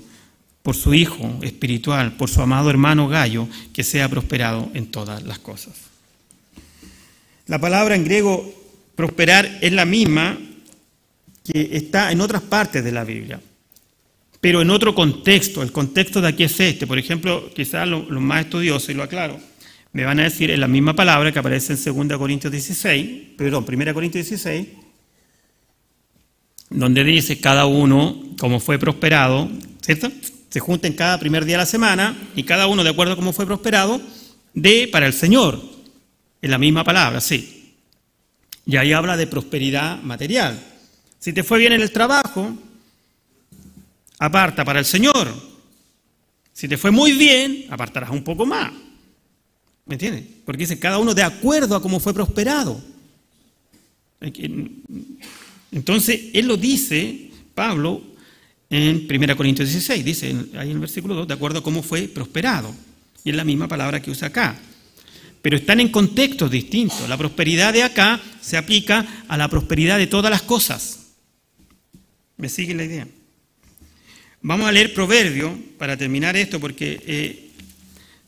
por su hijo espiritual, por su amado hermano Gayo, que sea prosperado en todas las cosas. La palabra en griego prosperar es la misma que está en otras partes de la Biblia, pero en otro contexto. El contexto de aquí es este. Por ejemplo, quizás los más estudiosos, y lo aclaro, me van a decir, es la misma palabra que aparece en 1 Corintios 16, donde dice cada uno como fue prosperado, ¿cierto? Se junten cada primer día de la semana y cada uno de acuerdo a cómo fue prosperado, dé para el Señor. Es la misma palabra, sí. Y ahí habla de prosperidad material. Si te fue bien en el trabajo, aparta para el Señor. Si te fue muy bien, apartarás un poco más. ¿Me entiendes? Porque dice cada uno de acuerdo a cómo fue prosperado. Entonces, él lo dice, Pablo, en 1 Corintios 16, dice ahí en el versículo 2, de acuerdo a cómo fue prosperado. Y es la misma palabra que usa acá. Pero están en contextos distintos. La prosperidad de acá se aplica a la prosperidad de todas las cosas. ¿Me sigue la idea? Vamos a leer Proverbios para terminar esto, porque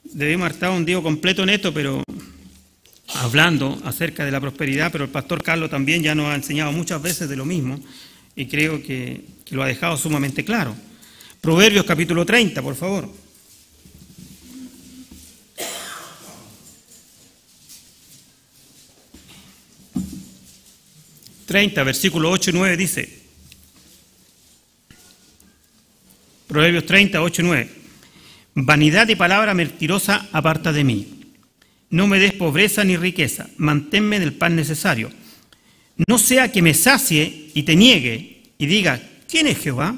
debemos haber estado un día completo en esto, pero hablando acerca de la prosperidad, pero el pastor Carlos también ya nos ha enseñado muchas veces de lo mismo, y creo que lo ha dejado sumamente claro. Proverbios capítulo 30, por favor. Versículo 8 y 9 dice, Proverbios 30, 8 y 9, vanidad y palabra mentirosa aparta de mí. No me des pobreza ni riqueza, manténme del pan necesario. No sea que me sacie y te niegue y diga, ¿quién es Jehová?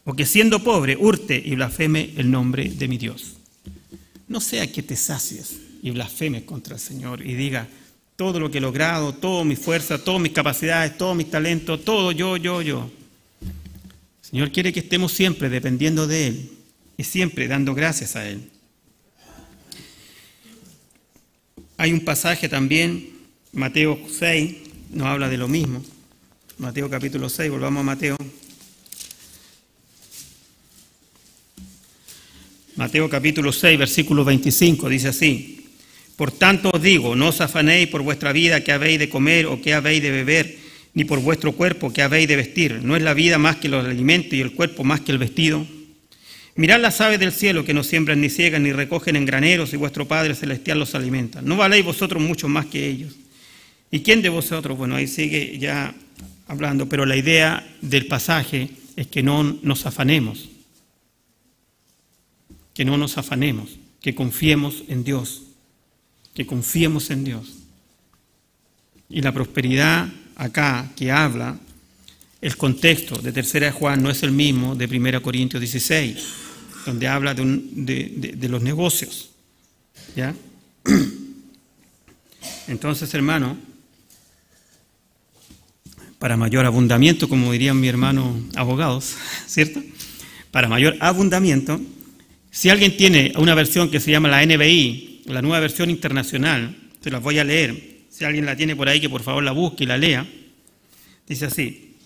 O que siendo pobre hurte y blasfeme el nombre de mi Dios. No sea que te sacies y blasfemes contra el Señor y diga, todo lo que he logrado, toda mi fuerza, todas mis capacidades, todos mis talentos, todo yo. El Señor quiere que estemos siempre dependiendo de Él y siempre dando gracias a Él. Hay un pasaje también, Mateo 6, nos habla de lo mismo. Mateo capítulo 6, volvamos a Mateo. Mateo capítulo 6, versículo 25, dice así. Por tanto os digo, no os afanéis por vuestra vida qué habéis de comer o qué habéis de beber, ni por vuestro cuerpo qué habéis de vestir. ¿No es la vida más que los alimentos y el cuerpo más que el vestido? Mirad las aves del cielo que no siembran ni ciegan ni recogen en graneros y vuestro Padre Celestial los alimenta. ¿No valéis vosotros mucho más que ellos? ¿Y quién de vosotros? Bueno, ahí sigue ya hablando, pero la idea del pasaje es que no nos afanemos. Que no nos afanemos, que confiemos en Dios. Que confiemos en Dios. Y la prosperidad acá que habla, el contexto de 3 Juan no es el mismo de 1 Corintios 16, donde habla de los negocios. ¿Ya? Entonces, hermano, para mayor abundamiento, como dirían mi hermano abogados, ¿cierto? Para mayor abundamiento, si alguien tiene una versión que se llama la NBI, la nueva versión internacional, se las voy a leer. Si alguien la tiene por ahí, que por favor la busque y la lea. Dice así,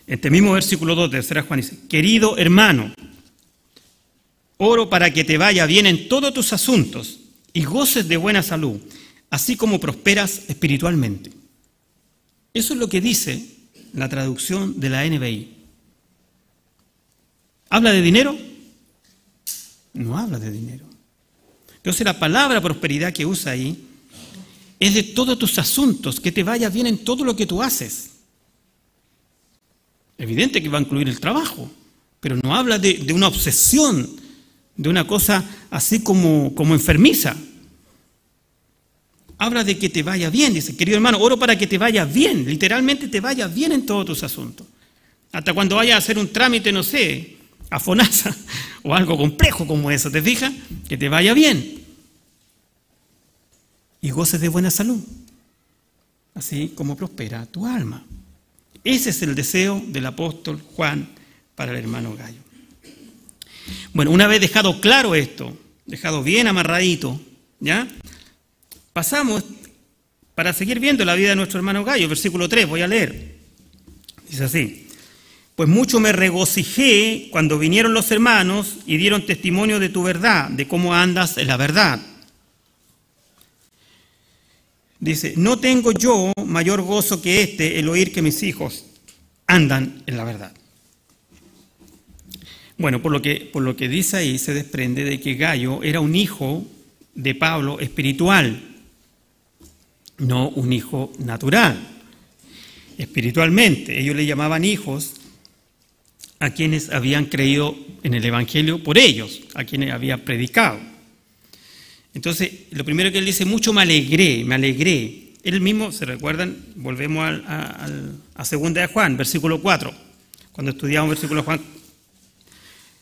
este mismo versículo 2 de 3 Juan dice, querido hermano, oro para que te vaya bien en todos tus asuntos y goces de buena salud, así como prosperas espiritualmente. Eso es lo que dice la traducción de la NBI. ¿Habla de dinero? No habla de dinero. Entonces la palabra prosperidad que usa ahí es de todos tus asuntos, que te vaya bien en todo lo que tú haces. Evidente que va a incluir el trabajo, pero no habla de una obsesión, de una cosa así como enfermiza. Habla de que te vaya bien, dice, querido hermano, oro para que te vaya bien, literalmente te vaya bien en todos tus asuntos. Hasta cuando vayas a hacer un trámite, no sé, a FONASA o algo complejo como eso, ¿te fijas? Que te vaya bien. Y goces de buena salud, así como prospera tu alma. Ese es el deseo del apóstol Juan para el hermano Gayo. Bueno, una vez dejado claro esto, dejado bien amarradito, ¿ya? Pasamos para seguir viendo la vida de nuestro hermano Gayo. Versículo 3, voy a leer. Dice así: pues mucho me regocijé cuando vinieron los hermanos y dieron testimonio de tu verdad, de cómo andas en la verdad. Dice, no tengo yo mayor gozo que este, el oír que mis hijos andan en la verdad. Bueno, por lo que dice ahí se desprende de que Gayo era un hijo de Pablo espiritual, no un hijo natural. Espiritualmente, ellos le llamaban hijos a quienes habían creído en el Evangelio por ellos, a quienes había predicado. Entonces, lo primero que él dice, mucho me alegré. Él mismo, ¿se recuerdan? Volvemos a Segunda de Juan, versículo 4. Cuando estudiamos versículo Juan,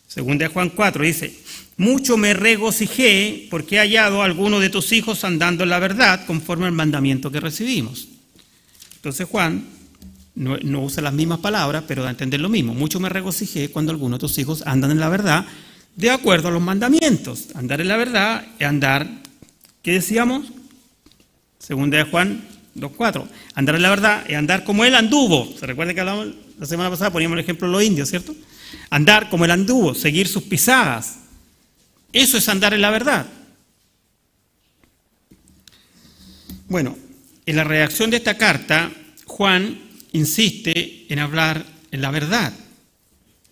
Segunda de Juan 4, dice, mucho me regocijé porque he hallado a alguno de tus hijos andando en la verdad conforme al mandamiento que recibimos. Entonces Juan no usa las mismas palabras, pero da a entender lo mismo. Mucho me regocijé cuando algunos de tus hijos andan en la verdad de acuerdo a los mandamientos. Andar en la verdad es andar, ¿qué decíamos? Segunda de Juan 2.4. Andar en la verdad es andar como él anduvo. ¿Se recuerda que hablamos la semana pasada? Poníamos el ejemplo de los indios, ¿cierto? Andar como él anduvo, seguir sus pisadas. Eso es andar en la verdad. Bueno, en la redacción de esta carta, Juan insiste en hablar en la verdad.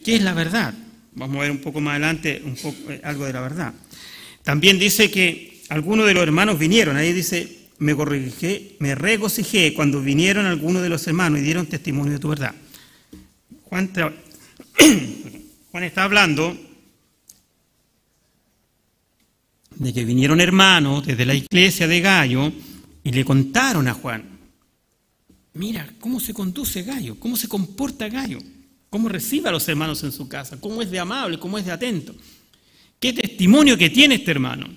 ¿Qué es la verdad? Vamos a ver un poco más adelante algo de la verdad. También dice que algunos de los hermanos vinieron. Ahí dice, me regocijé cuando vinieron algunos de los hermanos y dieron testimonio de tu verdad. Juan está hablando de que vinieron hermanos desde la iglesia de Gayo y le contaron a Juan, mira cómo se conduce Gayo, cómo se comporta Gayo, cómo recibe a los hermanos en su casa, cómo es de amable, cómo es de atento, qué testimonio que tiene este hermano.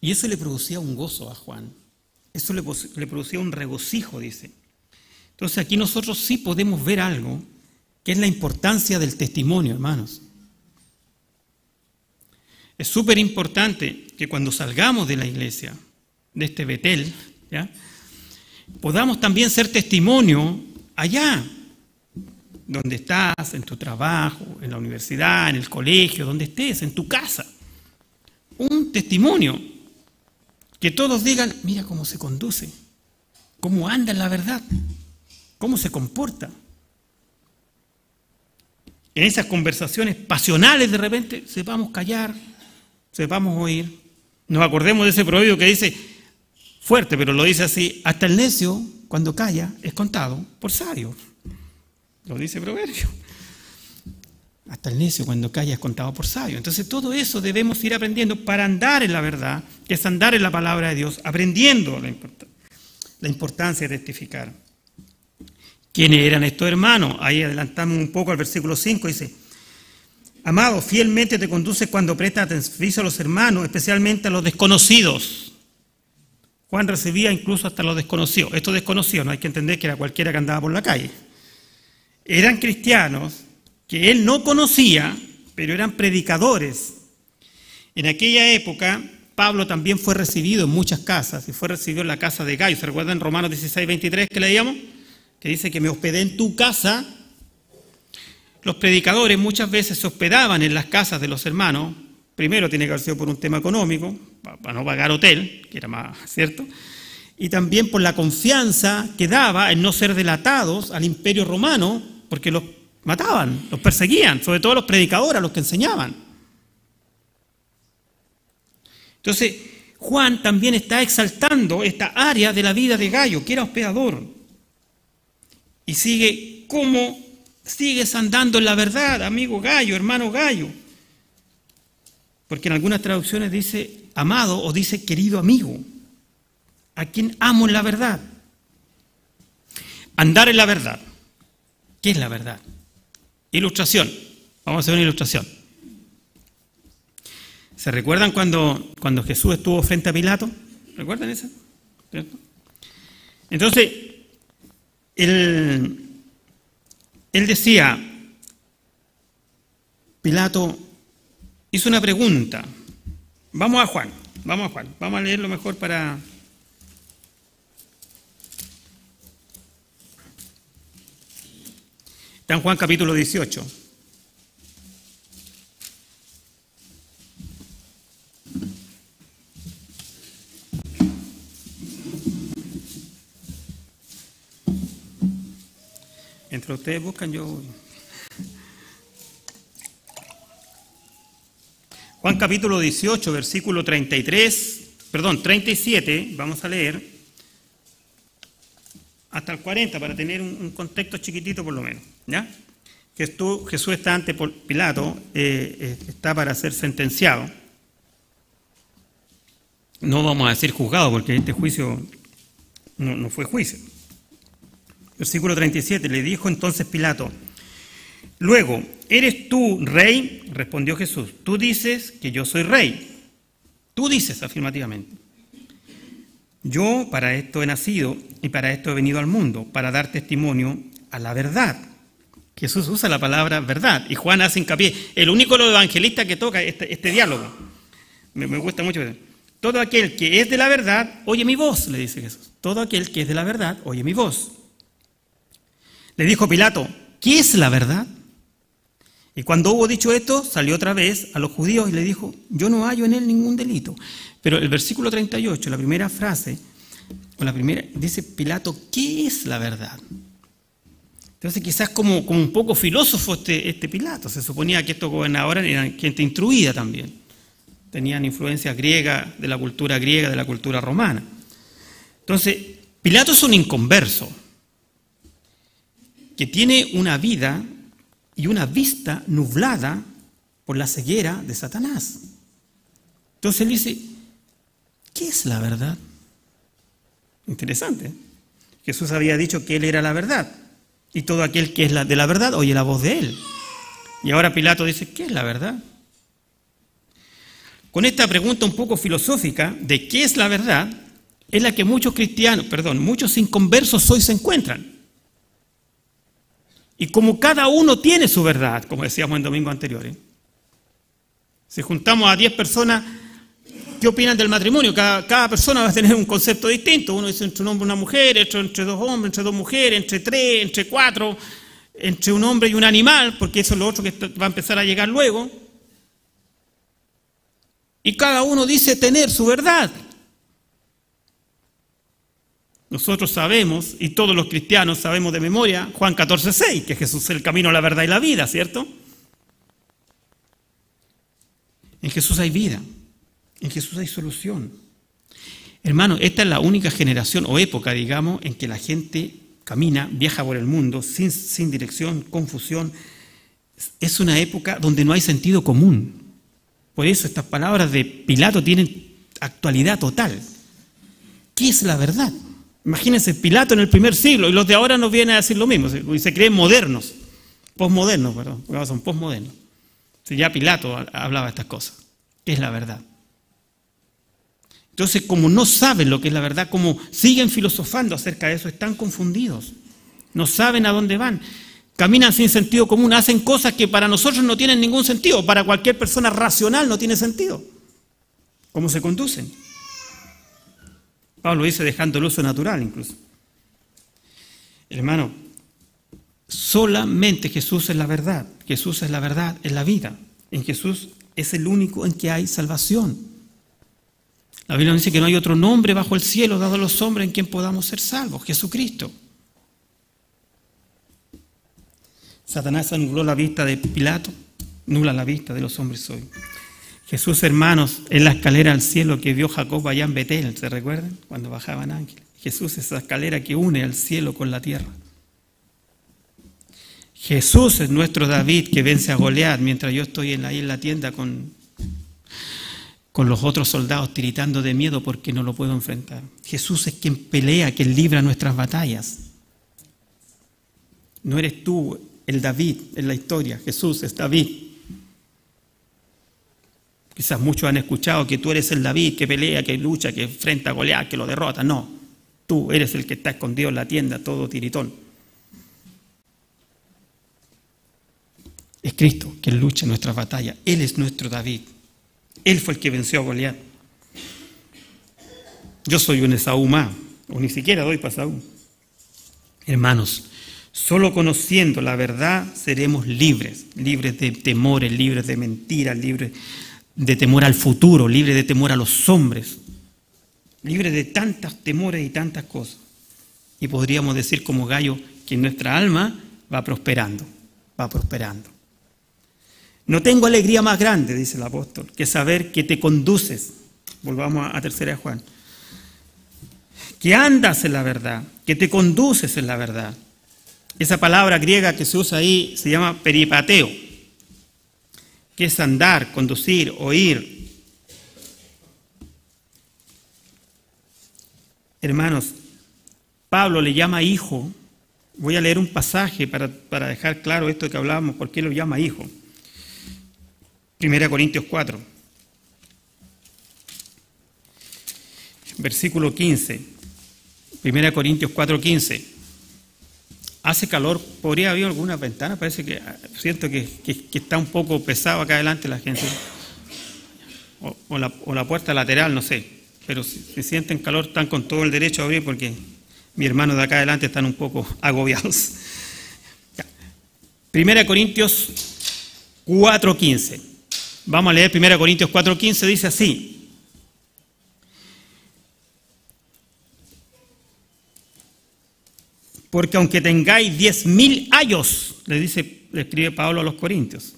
Y eso le producía un gozo a Juan, eso le producía un regocijo, dice. Entonces aquí nosotros sí podemos ver algo, que es la importancia del testimonio, hermanos. Es súper importante que cuando salgamos de la iglesia, de este Betel, ¿ya?, podamos también ser testimonio allá, donde estás, en tu trabajo, en la universidad, en el colegio, donde estés, en tu casa. Un testimonio, que todos digan, mira cómo se conduce, cómo anda en la verdad, cómo se comporta. En esas conversaciones pasionales de repente sepamos callar, sepamos oír. Nos acordemos de ese proverbio que dice, fuerte, pero lo dice así, hasta el necio cuando calla es contado por sabio. Lo dice el proverbio. Hasta el necio cuando calla es contado por sabio. Entonces todo eso debemos ir aprendiendo para andar en la verdad, que es andar en la palabra de Dios, aprendiendo la importancia de testificar. ¿Quiénes eran estos hermanos? Ahí adelantamos un poco al versículo 5, dice, amado, fielmente te conduces cuando prestas servicio a los hermanos, especialmente a los desconocidos. Juan recibía incluso hasta los desconocidos. Estos desconocidos, no hay que entender que era cualquiera que andaba por la calle. Eran cristianos que él no conocía, pero eran predicadores. En aquella época, Pablo también fue recibido en muchas casas, y fue recibido en la casa de Gayo. ¿Se recuerdan en Romanos 16:23 que leíamos? Que dice que me hospedé en tu casa. Los predicadores muchas veces se hospedaban en las casas de los hermanos. Primero tiene que haber sido por un tema económico, para no pagar hotel, que era más cierto, y también por la confianza que daba en no ser delatados al imperio romano, porque los mataban, los perseguían, sobre todo los predicadores, a los que enseñaban. Entonces, Juan también está exaltando esta área de la vida de Gayo, que era hospedador. Y sigue, ¿cómo sigues andando en la verdad, amigo Gayo, hermano Gayo? Porque en algunas traducciones dice amado o dice querido amigo, a quien amo en la verdad. Andar en la verdad. ¿Qué es la verdad? Ilustración. Vamos a hacer una ilustración. ¿Se recuerdan cuando Jesús estuvo frente a Pilato? ¿Recuerdan eso? ¿Cierto? Entonces, él decía, Pilato hizo una pregunta. Vamos a Juan. Vamos a Juan. Vamos a leerlo mejor para... Está en Juan capítulo 18. Entre ustedes buscan, yo... Juan capítulo 18, versículo 37, vamos a leer, hasta el 40, para tener un contexto chiquitito por lo menos, ¿ya? Jesús está ante Pilato, está para ser sentenciado. No vamos a decir juzgado, porque este juicio no fue juicio. Versículo 37, le dijo entonces Pilato: luego, ¿eres tú rey? Respondió Jesús: tú dices que yo soy rey. Tú dices afirmativamente. Yo para esto he nacido y para esto he venido al mundo, para dar testimonio a la verdad. Jesús usa la palabra verdad y Juan hace hincapié. El único evangelista que toca este diálogo. Me gusta mucho. Todo aquel que es de la verdad, oye mi voz, le dice Jesús. Todo aquel que es de la verdad, oye mi voz. Le dijo Pilato: ¿qué es la verdad? Y cuando hubo dicho esto, salió otra vez a los judíos y le dijo: yo no hallo en él ningún delito. Pero el versículo 38, la primera frase, dice Pilato: ¿qué es la verdad? Entonces quizás como un poco filósofo este Pilato. Se suponía que estos gobernadores eran gente instruida también. Tenían influencia griega, de la cultura griega, de la cultura romana. Entonces, Pilato es un inconverso que tiene una vida y una vista nublada por la ceguera de Satanás. Entonces él dice: ¿qué es la verdad? Interesante. Jesús había dicho que él era la verdad, y todo aquel que es de la verdad oye la voz de él. Y ahora Pilato dice: ¿qué es la verdad? Con esta pregunta un poco filosófica de qué es la verdad, es la que muchos inconversos hoy se encuentran. Y como cada uno tiene su verdad, como decíamos en domingos anteriores, si juntamos a 10 personas, ¿qué opinan del matrimonio? Cada persona va a tener un concepto distinto. Uno dice entre un hombre y una mujer, entre dos hombres, entre dos mujeres, entre 3, entre 4, entre un hombre y un animal, porque eso es lo otro que va a empezar a llegar luego. Y cada uno dice tener su verdad. Nosotros sabemos, y todos los cristianos sabemos de memoria, Juan 14:6, que Jesús es el camino, la verdad y la vida, ¿cierto? En Jesús hay vida, en Jesús hay solución. Hermano, esta es la única generación o época, digamos, en que la gente camina, viaja por el mundo sin dirección, confusión. Es una época donde no hay sentido común. Por eso estas palabras de Pilato tienen actualidad total. ¿Qué es la verdad? Imagínense, Pilato en el primer siglo, y los de ahora nos vienen a decir lo mismo, y se creen modernos, posmodernos, perdón, porque son posmodernos. Si ya Pilato hablaba de estas cosas, ¿qué es la verdad? Entonces, como no saben lo que es la verdad, como siguen filosofando acerca de eso, están confundidos, no saben a dónde van, caminan sin sentido común, hacen cosas que para nosotros no tienen ningún sentido, para cualquier persona racional no tiene sentido. ¿Cómo se conducen? Pablo dice dejando el uso natural incluso. Hermano, solamente Jesús es la verdad. Jesús es la verdad, es la vida. En Jesús es el único en que hay salvación. La Biblia dice que no hay otro nombre bajo el cielo dado a los hombres en quien podamos ser salvos. Jesucristo. Satanás anuló la vista de Pilato, nula la vista de los hombres hoy. Jesús, hermanos, en la escalera al cielo que vio Jacob allá en Betel, ¿se recuerdan? Cuando bajaban ángeles. Jesús es esa escalera que une al cielo con la tierra. Jesús es nuestro David que vence a Goliat mientras yo estoy ahí en la tienda con los otros soldados tiritando de miedo porque no lo puedo enfrentar. Jesús es quien pelea, quien libra nuestras batallas. No eres tú el David en la historia, Jesús es David. Quizás muchos han escuchado que tú eres el David que pelea, que lucha, que enfrenta a Goliat, que lo derrota. No, tú eres el que está escondido en la tienda, todo tiritón. Es Cristo quien lucha en nuestras batallas. Él es nuestro David. Él fue el que venció a Goliat. Yo soy un Esaú más, o ni siquiera doy para Esaú. Hermanos, solo conociendo la verdad seremos libres, libres de temores, libres de mentiras, libres de temor al futuro, libres de temor a los hombres, libres de tantos temores y tantas cosas. Y podríamos decir como Gallo que nuestra alma va prosperando, va prosperando. No tengo alegría más grande, dice el apóstol, que saber que te conduces. Volvamos a 3 Juan. Que andas en la verdad, que te conduces en la verdad. Esa palabra griega que se usa ahí se llama peripateo, que es andar, conducir, oír. Hermanos, Pablo le llama hijo. Voy a leer un pasaje para dejar claro esto que hablábamos, por qué lo llama hijo. 1 Corintios 4, versículo 15. 1 Corintios 4, 15. Hace calor, podría haber alguna ventana, parece que siento que está un poco pesado acá adelante la gente. O la puerta lateral, no sé. Pero si sienten calor, están con todo el derecho a abrir porque mis hermanos de acá adelante están un poco agobiados. 1 Corintios 4, 15. Vamos a leer 1 Corintios 4, 15, dice así. Porque aunque tengáis 10.000 años, le escribe Pablo a los Corintios,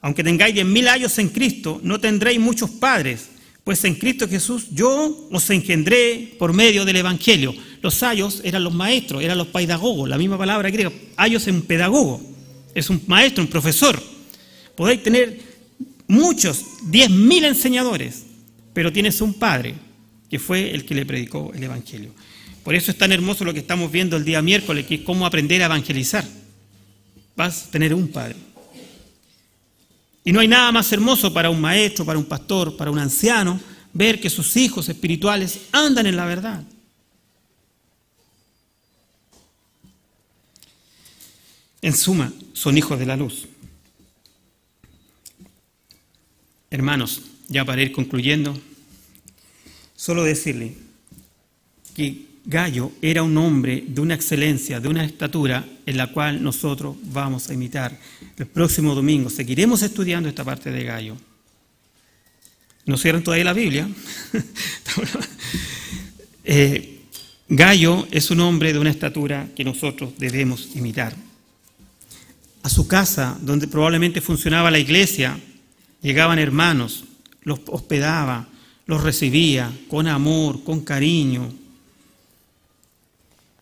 aunque tengáis 10.000 años en Cristo, no tendréis muchos padres, pues en Cristo Jesús yo os engendré por medio del Evangelio. Los ayos eran los maestros, eran los pedagogos, la misma palabra griega. Ayos es un pedagogo, es un maestro, un profesor. Podéis tener muchos, 10.000 enseñadores, pero tienes un padre que fue el que le predicó el Evangelio. Por eso es tan hermoso lo que estamos viendo el día miércoles, que es cómo aprender a evangelizar. Vas a tener un padre. Y no hay nada más hermoso para un maestro, para un pastor, para un anciano, ver que sus hijos espirituales andan en la verdad. En suma, son hijos de la luz. Hermanos, ya para ir concluyendo, solo decirle que Gallo era un hombre de una excelencia, de una estatura en la cual nosotros vamos a imitar. El próximo domingo seguiremos estudiando esta parte de Gallo. ¿No cierran todavía la Biblia? Gallo es un hombre de una estatura que nosotros debemos imitar. A su casa, donde probablemente funcionaba la iglesia, llegaban hermanos, los hospedaba, los recibía con amor, con cariño.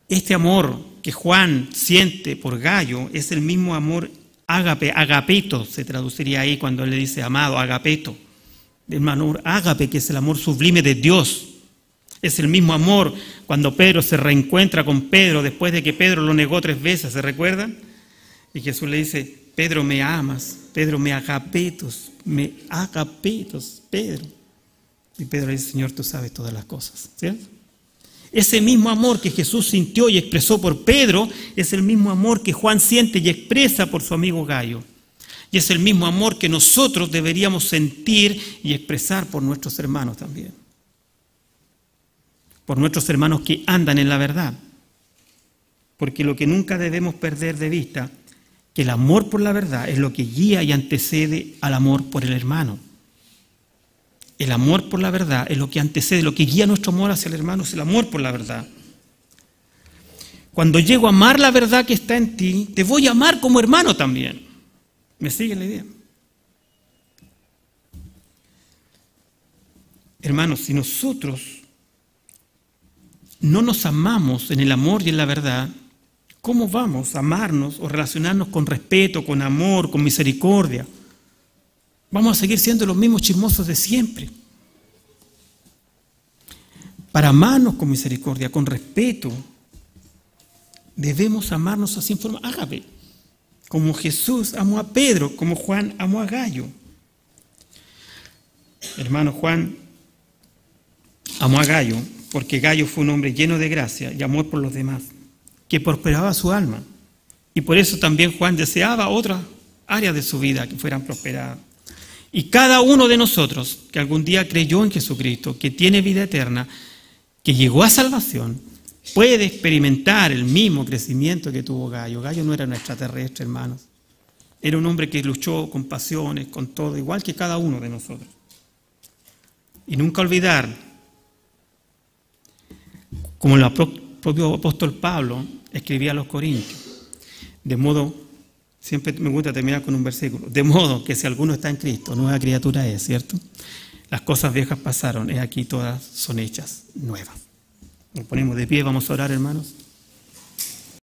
Este amor que Juan siente por Gallo es el mismo amor ágape, agapeto se traduciría ahí cuando él le dice amado, agapeto. El amor ágape, que es el amor sublime de Dios. Es el mismo amor cuando Pedro se reencuentra con Pedro después de que Pedro lo negó 3 veces, ¿se recuerdan? Y Jesús le dice, Pedro, me amas, Pedro, me agapetos, Pedro. Y Pedro le dice, Señor, tú sabes todas las cosas, ¿cierto? Ese mismo amor que Jesús sintió y expresó por Pedro es el mismo amor que Juan siente y expresa por su amigo Gallo. Y es el mismo amor que nosotros deberíamos sentir y expresar por nuestros hermanos también. Por nuestros hermanos que andan en la verdad. Porque lo que nunca debemos perder de vista, que el amor por la verdad es lo que guía y antecede al amor por el hermano. El amor por la verdad es lo que antecede, lo que guía nuestro amor hacia el hermano, es el amor por la verdad. Cuando llego a amar la verdad que está en ti, te voy a amar como hermano también. ¿Me sigue la idea? Hermanos, si nosotros no nos amamos en el amor y en la verdad, ¿cómo vamos a amarnos o relacionarnos con respeto, con amor, con misericordia? Vamos a seguir siendo los mismos chismosos de siempre. Para amarnos con misericordia, con respeto, debemos amarnos así en forma ágape, como Jesús amó a Pedro, como Juan amó a Gallo. Hermano, Juan amó a Gallo porque Gallo fue un hombre lleno de gracia y amor por los demás, que prosperaba su alma. Y por eso también Juan deseaba otras áreas de su vida que fueran prosperadas. Y cada uno de nosotros que algún día creyó en Jesucristo, que tiene vida eterna, que llegó a salvación, puede experimentar el mismo crecimiento que tuvo Gallo. Gallo no era un extraterrestre, hermanos. Era un hombre que luchó con pasiones, con todo, igual que cada uno de nosotros. Y nunca olvidar, como el propio apóstol Pablo escribía a los Corintios, de modo, siempre me gusta terminar con un versículo, de modo que si alguno está en Cristo, nueva criatura es, ¿cierto? Las cosas viejas pasaron, aquí todas son hechas nuevas. Nos ponemos de pie, vamos a orar, hermanos.